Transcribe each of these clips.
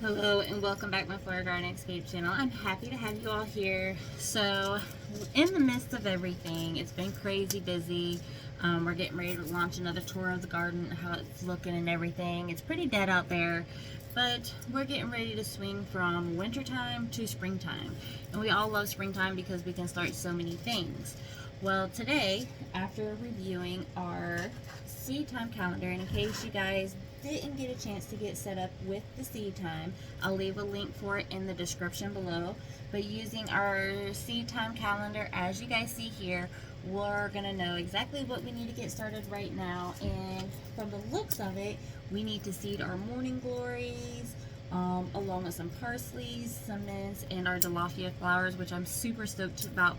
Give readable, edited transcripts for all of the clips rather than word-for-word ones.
Hello and welcome back to my Flower Garden Escape channel. I'm happy to have you all here. So in the midst of everything, it's been crazy busy. We're getting ready to launch another tour of the garden, how it's looking and everything. It's pretty dead out there, but we're getting ready to swing from wintertime to springtime. And we all love springtime because we can start so many things. Well, today, after reviewing our seed time calendar, and in case you guys didn't get a chance to get set up with the seed time, I'll leave a link for it in the description below. But using our seed time calendar, as you guys see here, we're gonna know exactly what we need to get started right now. And from the looks of it, we need to seed our morning glories, along with some parsley, some mints, and our dilapia flowers, which I'm super stoked about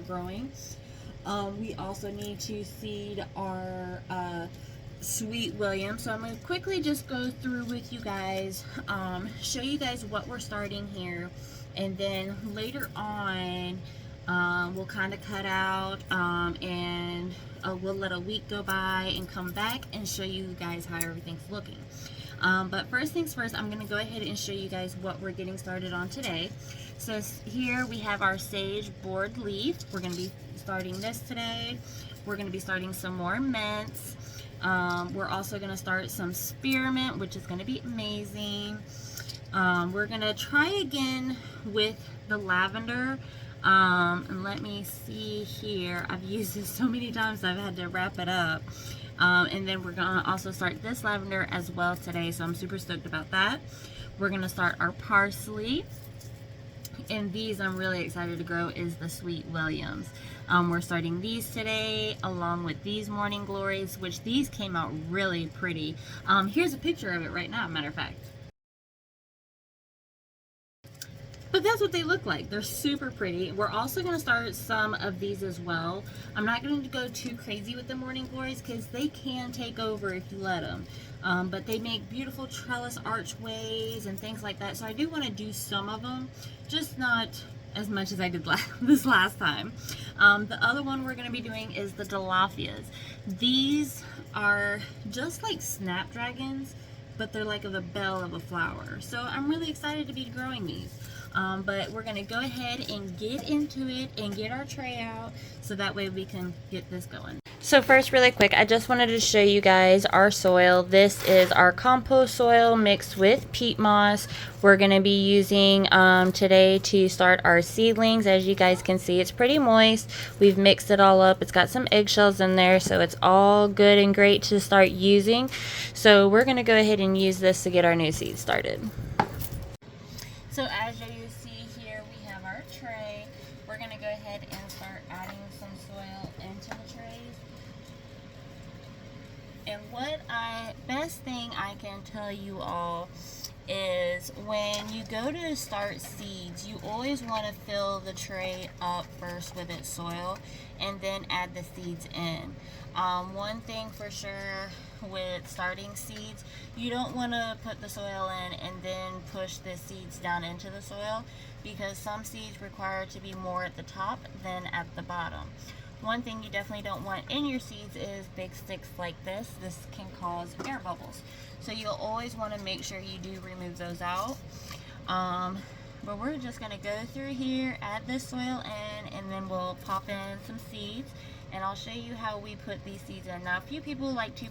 growing. We also need to seed our Sweet William. So I'm going to quickly just go through with you guys, show you guys what we're starting here, and then later on we'll kind of cut out and we'll let a week go by and come back and show you guys how everything's looking. But first things first, I'm going to go ahead and show you guys what we're getting started on today. So here we have our sage board leaf. We're going to be starting this today. We're going to be starting some more mints. We're also going to start some spearmint, which is going to be amazing. We're going to try again with the lavender. And let me see here. I've used this so many times I've had to wrap it up. And then we're going to also start this lavender as well today, so I'm super stoked about that. We're going to start our parsley. And these I'm really excited to grow is the Sweet Williams. We're starting these today along with these morning glories, which these came out really pretty. Here's a picture of it right now, matter of fact. But that's what they look like. They're super pretty. We're also going to start some of these as well. I'm not going to go too crazy with the morning glories because they can take over if you let them. But they make beautiful trellis archways and things like that. So I do want to do some of them, just not as much as I did this last time. The other one we're going to be doing is the dilapias. These are just like snapdragons, but they're like the bell of a flower. So I'm really excited to be growing these. But we're going to go ahead and get into it and get our tray out so that way we can get this going. So first, really quick, I just wanted to show you guys our soil. This is our compost soil mixed with peat moss. We're going to be using today to start our seedlings. As you guys can see, it's pretty moist. We've mixed it all up. It's got some eggshells in there, so it's all good and great to start using. So we're going to go ahead and use this to get our new seeds started. So as you see here, we have our tray. We're going to go ahead and start adding some soil into the trays. And best thing I can tell you all is when you go to start seeds, you always want to fill the tray up first with its soil and then add the seeds in. One thing for sure with starting seeds, you don't want to put the soil in and then push the seeds down into the soil, because some seeds require to be more at the top than at the bottom. One thing you definitely don't want in your seeds is big sticks like this. This can cause air bubbles. So you'll always want to make sure you do remove those out. But we're just going to go through here, add this soil in, and then we'll pop in some seeds. And I'll show you how we put these seeds in. Now, a few people like to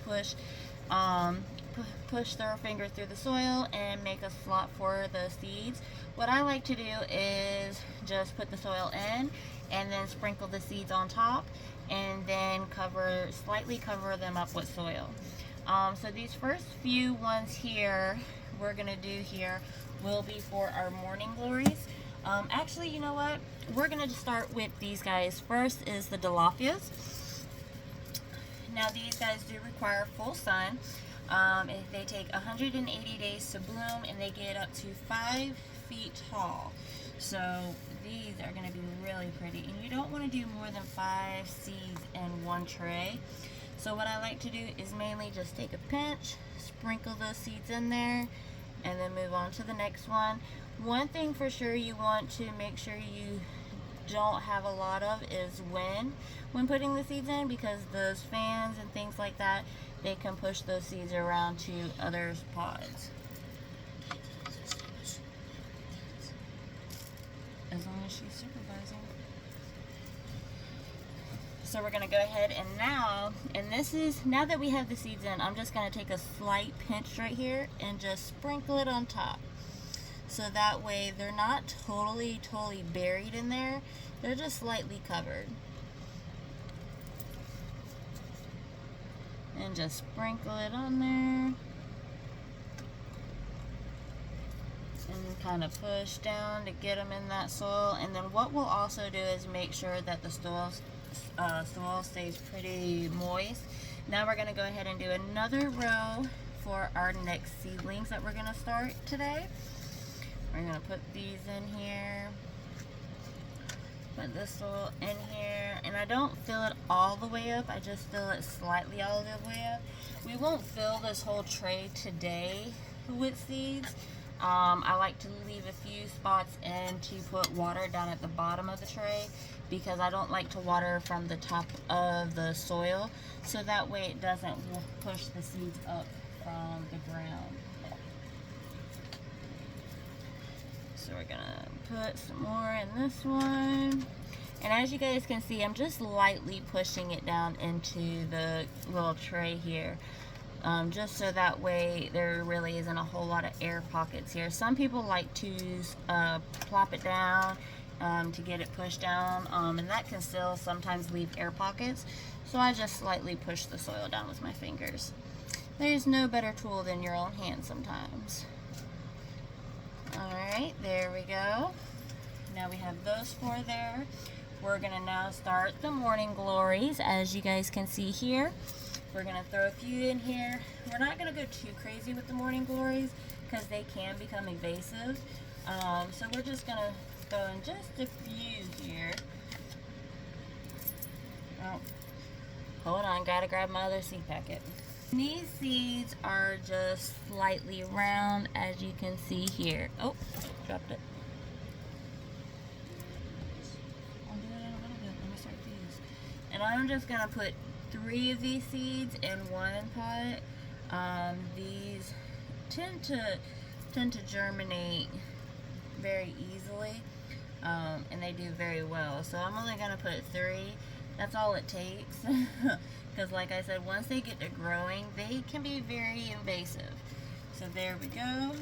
push their finger through the soil and make a slot for the seeds. What I like to do is just put the soil in and then sprinkle the seeds on top, and then slightly cover them up with soil. So these first few ones here we're gonna do here will be for our morning glories. Actually, you know what? We're gonna just start with these guys. First is the dilapias. Now these guys do require full sun. They take 180 days to bloom, and they get up to 5 feet tall. So these are going to be really pretty, and you don't want to do more than 5 seeds in one tray. So what I like to do is mainly just take a pinch, sprinkle those seeds in there, and then move on to the next one. One thing for sure you want to make sure you don't have a lot of is wind when putting the seeds in, because those fans and things like that, they can push those seeds around to other pods. she's supervising. So we're going to go ahead and now that we have the seeds in, I'm just going to take a slight pinch right here and just sprinkle it on top. So that way they're not totally buried in there. They're just slightly covered. And just sprinkle it on there. And kind of push down to get them in that soil. And then what we'll also do is make sure that the soil stays pretty moist. Now we're going to go ahead and do another row for our next seedlings that we're going to start today. We're going to put these in here, put this soil in here, and I don't fill it all the way up, I just fill it slightly all the way up. We won't fill this whole tray today with seeds. I like to leave a few spots in to put water down at the bottom of the tray, because I don't like to water from the top of the soil, so that way it doesn't push the seeds up from the ground. So we're gonna put some more in this one. And as you guys can see, I'm just lightly pushing it down into the little tray here. Just so that way there really isn't a whole lot of air pockets here. Some people like to plop it down to get it pushed down, and that can still sometimes leave air pockets. So I just slightly push the soil down with my fingers. There's no better tool than your own hand sometimes. Alright, there we go. Now we have those four there. We're going to now start the morning glories, as you guys can see here. We're going to throw a few in here. We're not going to go too crazy with the morning glories because they can become invasive. So we're just going to throw in just a few here. Oh, hold on, gotta grab my other seed packet. These seeds are just slightly round, as you can see here. Oh, dropped it. I'll do it in a little bit. Let me start these. And I'm just gonna put 3 of these seeds in one pot. These tend to germinate very easily, and they do very well. So I'm only gonna put 3. That's all it takes. Because like I said, once they get to growing, they can be very invasive. So there we go.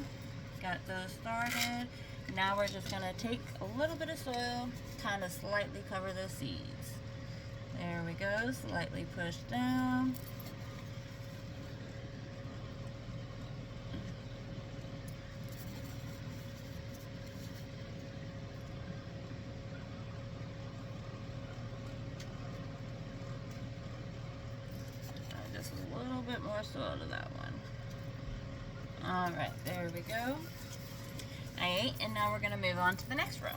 Got those started. Now we're just going to take a little bit of soil, kind of slightly cover those seeds. There we go. Slightly push down. Just a little bit more soil to that one. Alright, there we go. Alright, and now we're going to move on to the next row.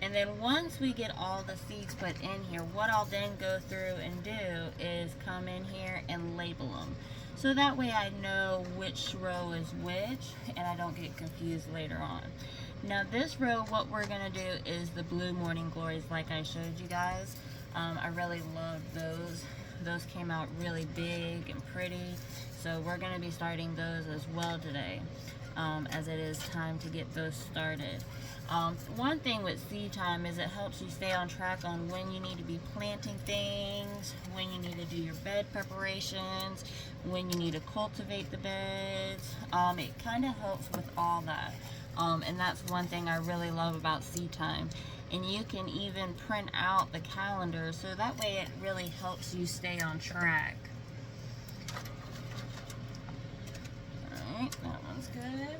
And then once we get all the seeds put in here, what I'll then go through and do is come in here and label them. So that way I know which row is which and I don't get confused later on. Now this row, what we're going to do is the blue morning glories like I showed you guys. I really love those. Those came out really big and pretty. So we're going to be starting those as well today, as it is time to get those started. One thing with seed time is it helps you stay on track on when you need to be planting things, when you need to do your bed preparations, when you need to cultivate the beds. It kind of helps with all that. And that's one thing I really love about seed time. And you can even print out the calendar, so that way it really helps you stay on track. Alright, that one's good.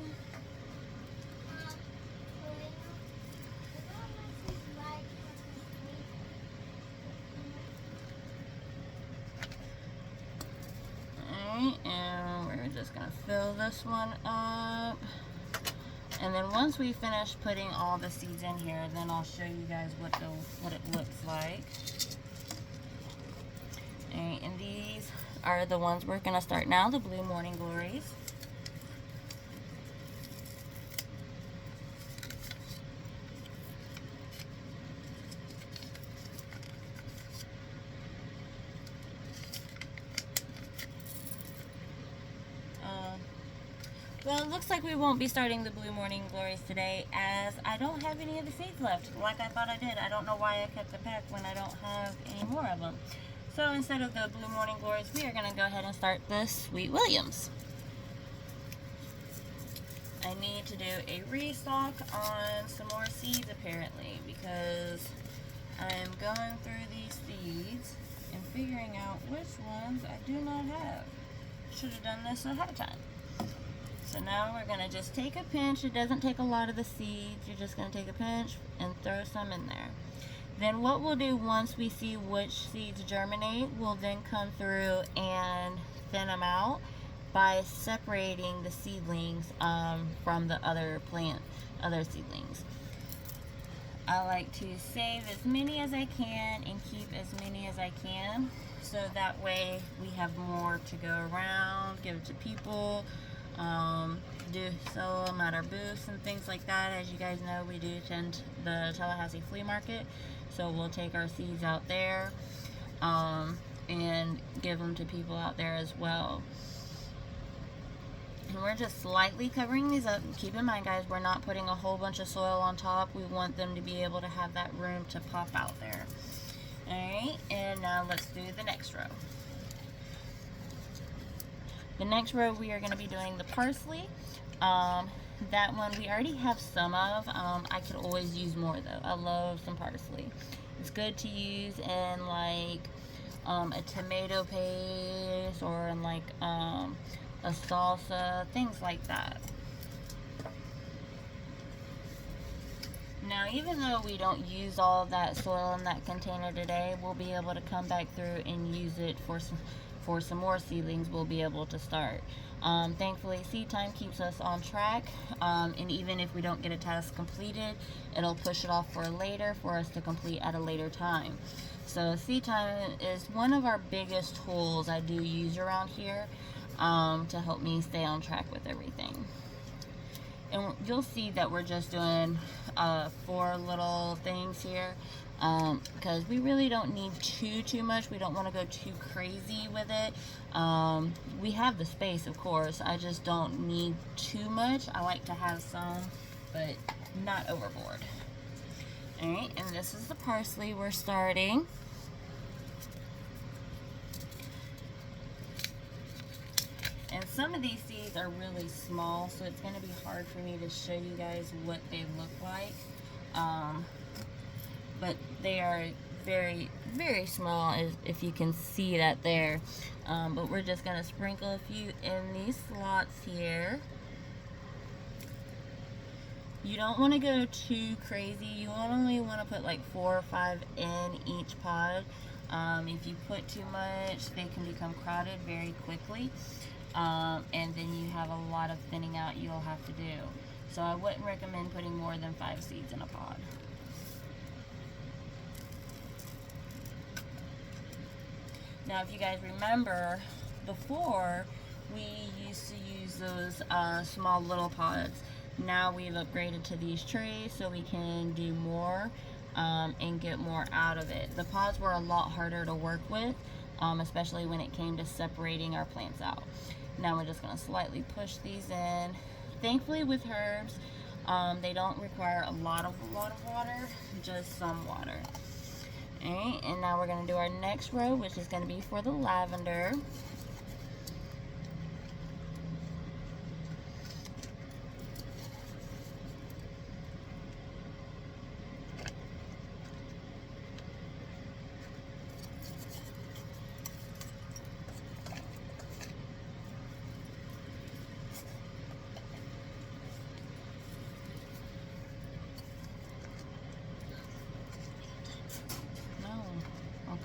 Alright, and we're just going to fill this one up. And then once we finish putting all the seeds in here, then I'll show you guys what it looks like. Alright, and these are the ones we're going to start now, the blue morning glories. Well, it looks like we won't be starting the Blue Morning Glories today, as I don't have any of the seeds left, like I thought I did. I don't know why I kept the pack when I don't have any more of them. So instead of the Blue Morning Glories, we are going to go ahead and start the Sweet Williams. I need to do a restock on some more seeds apparently, because I'm going through these seeds and figuring out which ones I do not have. Should have done this ahead of time. So now we're going to just take a pinch. It doesn't take a lot of the seeds. You're just going to take a pinch and throw some in there. Then what we'll do once we see which seeds germinate, we'll then come through and thin them out by separating the seedlings from the other seedlings. I like to save as many as I can and keep as many as I can, so that way we have more to go around, give it to people, do sell them at our booths and things like that. As you guys know, we do attend the Tallahassee flea market, so we'll take our seeds out there and give them to people out there as well. And we're just slightly covering these up. Keep in mind, guys, we're not putting a whole bunch of soil on top. We want them to be able to have that room to pop out there. Alright, and now let's do the next row. The next row we are going to be doing the parsley. That one we already have some of. I could always use more though. I love some parsley. It's good to use in like a tomato paste or in like a salsa, things like that. Now, even though we don't use all of that soil in that container today, we'll be able to come back through and use it for some more seedlings we'll be able to start. Thankfully, seed time keeps us on track, and even if we don't get a task completed, it'll push it off for later for us to complete at a later time. So seed time is one of our biggest tools I do use around here to help me stay on track with everything. And you'll see that we're just doing 4 little things here, because we really don't need too much. We don't want to go too crazy with it. We have the space, of course. I just don't need too much. I like to have some, but not overboard. Alright, and this is the parsley we're starting. And some of these seeds are really small, so it's going to be hard for me to show you guys what they look like. But they are very, very small, if you can see that there. But we're just going to sprinkle a few in these slots here. You don't want to go too crazy. You only want to put like 4 or 5 in each pod. If you put too much, they can become crowded very quickly. And then you have a lot of thinning out you'll have to do. So I wouldn't recommend putting more than 5 seeds in a pod. Now, if you guys remember, before we used to use those small little pods. Now we've upgraded to these trays so we can do more and get more out of it. The pods were a lot harder to work with, especially when it came to separating our plants out. Now we're just going to slightly push these in. Thankfully with herbs, they don't require a lot of water, just some water. Alright, and now we're going to do our next row, which is going to be for the lavender.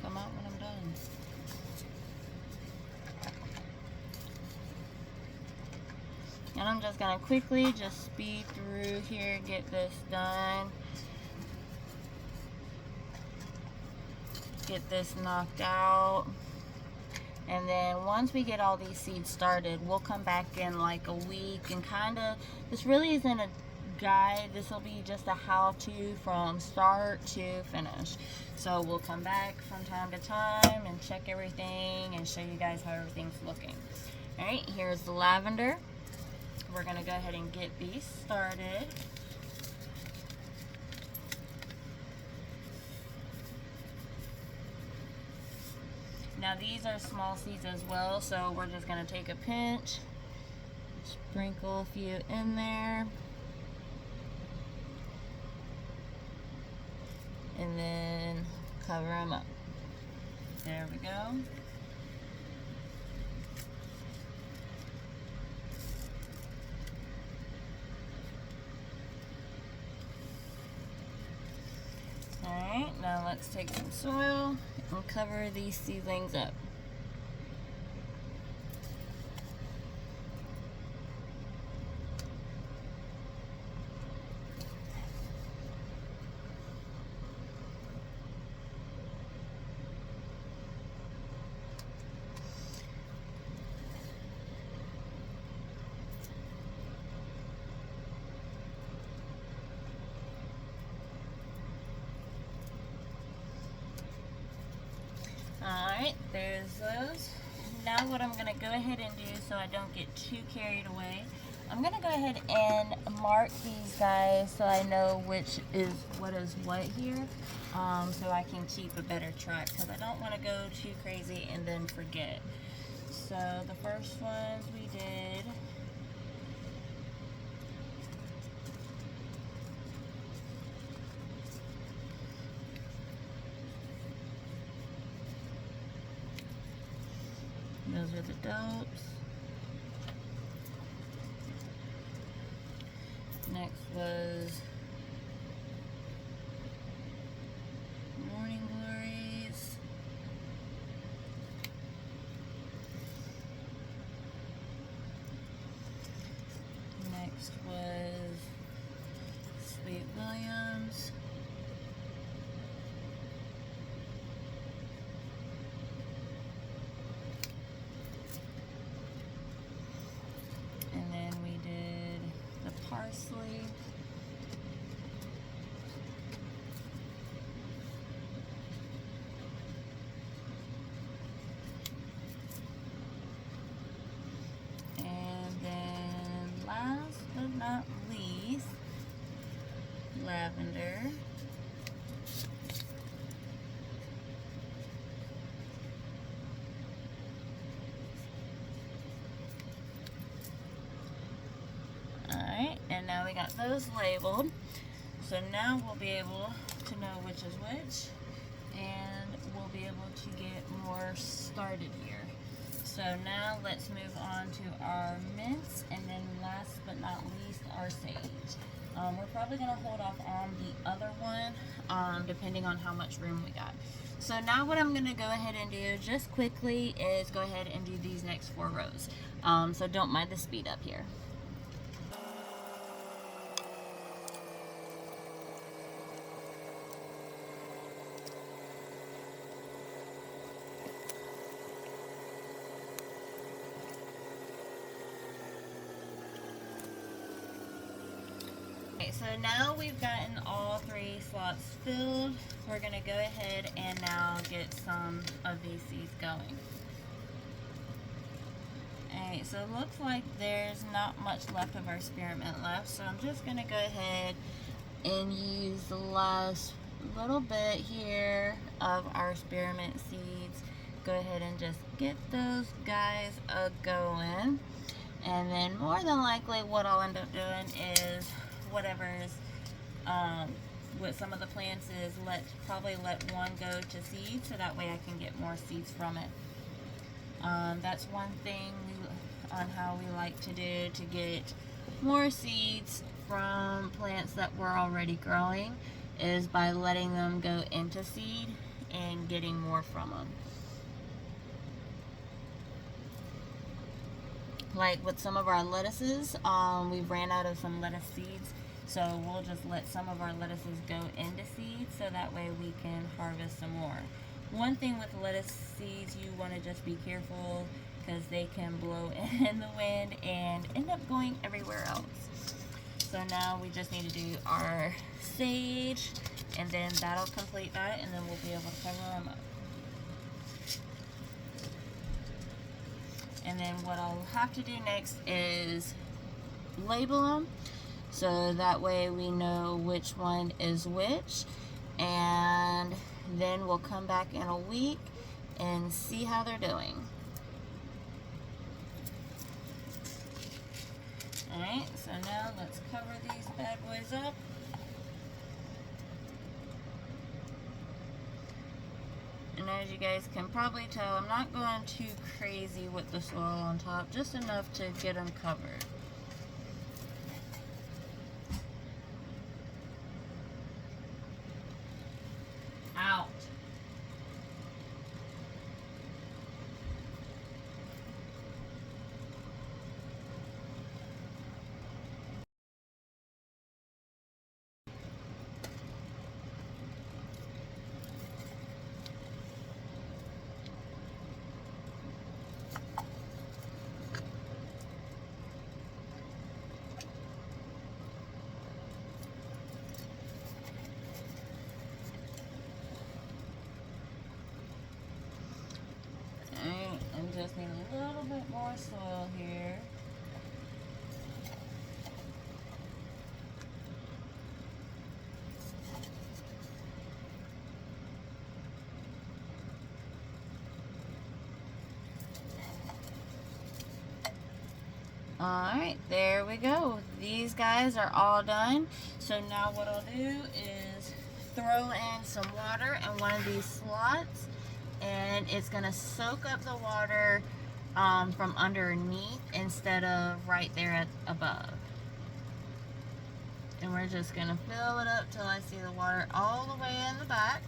Come out when I'm done. And I'm just going to quickly just speed through here, get this done. Get this knocked out. And then once we get all these seeds started, we'll come back in like a week and kind of, this really isn't a guide. This will be just a how-to from start to finish. So we'll come back from time to time and check everything and show you guys how everything's looking. Alright, here's the lavender. we're going to go ahead and get these started. Now these are small seeds as well, so we're just going to take a pinch, sprinkle a few in there, and then cover them up. There we go. Alright, now let's take some soil and cover these seedlings up. Alright, there's those. Now what I'm going to go ahead and do so I don't get too carried away, I'm going to go ahead and mark these guys so I know which is what here, so I can keep a better track, because I don't want to go too crazy and then forget. So the first ones we did, those are the dopes. Next was morning glories. Next was Sweet Williams. Parsley. And then last but not least, lavender. And now we got those labeled, so now we'll be able to know which is which, and we'll be able to get more started here. So now let's move on to our mints, and then last but not least, our sage. We're probably going to hold off on the other one, depending on how much room we got. So now what I'm going to go ahead and do just quickly is go ahead and do these next 4 rows. So don't mind the speed up here. So now we've gotten all 3 slots filled. We're going to go ahead and now get some of these seeds going. Alright, so it looks like there's not much left of our spearmint left, so I'm just going to go ahead and use the last little bit here of our spearmint seeds. Go ahead and just get those guys going, and then more than likely what I'll end up doing is whatever's with some of the plants is probably let one go to seed, so that way I can get more seeds from it. That's one thing on how we like to do to get more seeds from plants that we're already growing, is by letting them go into seed and getting more from them. Like with some of our lettuces, we ran out of some lettuce seeds, so we'll just let some of our lettuces go into seed, so that way we can harvest some more. One thing with lettuce seeds, you want to just be careful, because they can blow in the wind and end up going everywhere else. So now we just need to do our sage, and then that'll complete that, and then we'll be able to cover them up. And then what I'll have to do next is label them, so that way we know which one is which. And then we'll come back in a week and see how they're doing. Alright, so now let's cover these bad boys up. And as you guys can probably tell, I'm not going too crazy with the soil on top, just enough to get them covered. Out. Just need a little bit more soil here. Alright, there we go. These guys are all done. So now what I'll do is throw in some water in one of these slots, and it's going to soak up the water from underneath instead of right there above. And we're just going to fill it up till I see the water all the way in the back.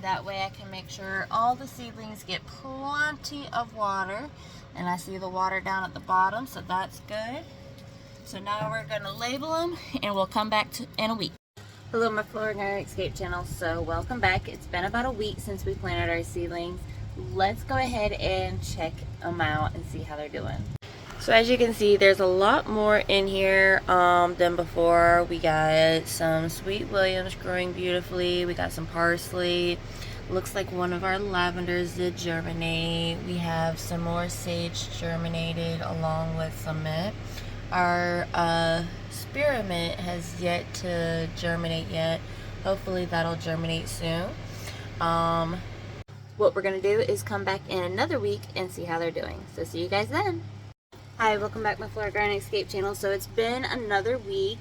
That way I can make sure all the seedlings get plenty of water. And I see the water down at the bottom, so that's good. So now we're going to label them, and we'll come back in a week. Hello, my Florida Garden Escape channel. So welcome back. It's been about a week since we planted our seedlings. Let's go ahead and check them out and see how they're doing. So as you can see, there's a lot more in here than before. We got some Sweet Williams growing beautifully. We got some parsley. Looks like one of our lavenders did germinate. We have some more sage germinated along with some mint. Our spearmint has yet to germinate yet. Hopefully that'll germinate soon. What we're going to do is come back in another week and see how they're doing. So see you guys then. Hi, welcome back to my Florida Garden Escape channel. So it's been another week.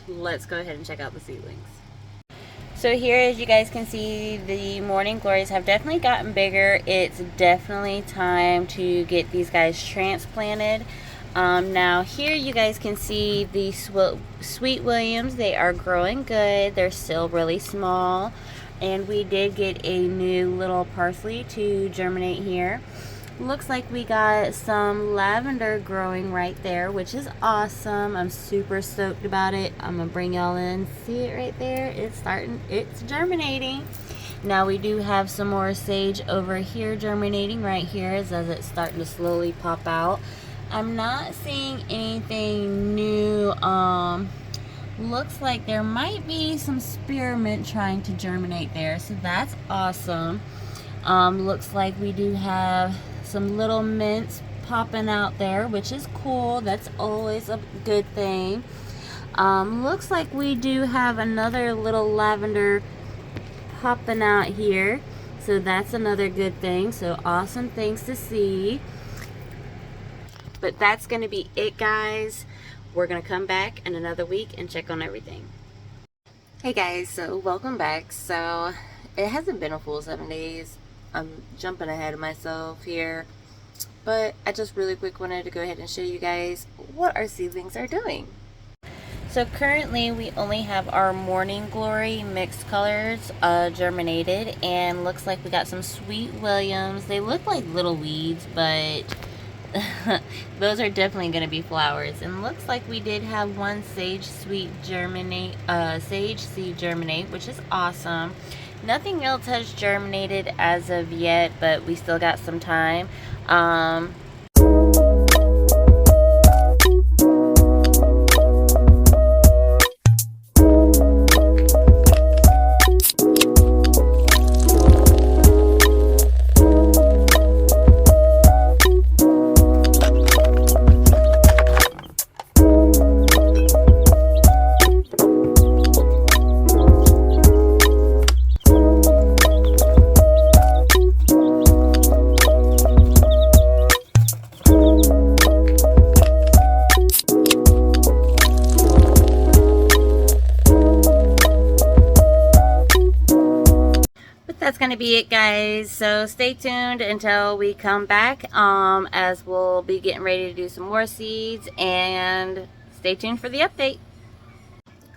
Let's go ahead and check out the seedlings. So here, as you guys can see, the morning glories have definitely gotten bigger. It's definitely time to get these guys transplanted. Now here you guys can see the Sweet Williams. They are growing good. They're still really small. And we did get a new little parsley to germinate here. Looks like we got some lavender growing right there, which is awesome. I'm super stoked about it. I'm gonna bring y'all in. See it right there? It's germinating. Now we do have some more sage over here germinating right here as it's starting to slowly pop out. I'm not seeing anything new. Looks like there might be some spearmint trying to germinate there, so that's awesome. Looks like we do have some little mints popping out there, which is cool. That's always a good thing. Looks like we do have another little lavender popping out here, so that's another good thing. So awesome things to see. But that's gonna be it, guys. We're gonna come back in another week and check on everything. Hey guys, so welcome back. So it hasn't been a full 7 days. I'm jumping ahead of myself here, but I just really quick wanted to go ahead and show you guys what our seedlings are doing. So currently we only have our morning glory mixed colors germinated, and looks like we got some Sweet Williams. They look like little weeds, but those are definitely going to be flowers. And looks like we did have one sage seed germinate, which is awesome. Nothing else has germinated as of yet, but we still got some time. going to be it, guys. So stay tuned until we come back, as we'll be getting ready to do some more seeds, and stay tuned for the update.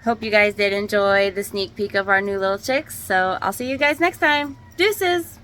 Hope you guys did enjoy the sneak peek of our new little chicks. So I'll see you guys next time. Deuces!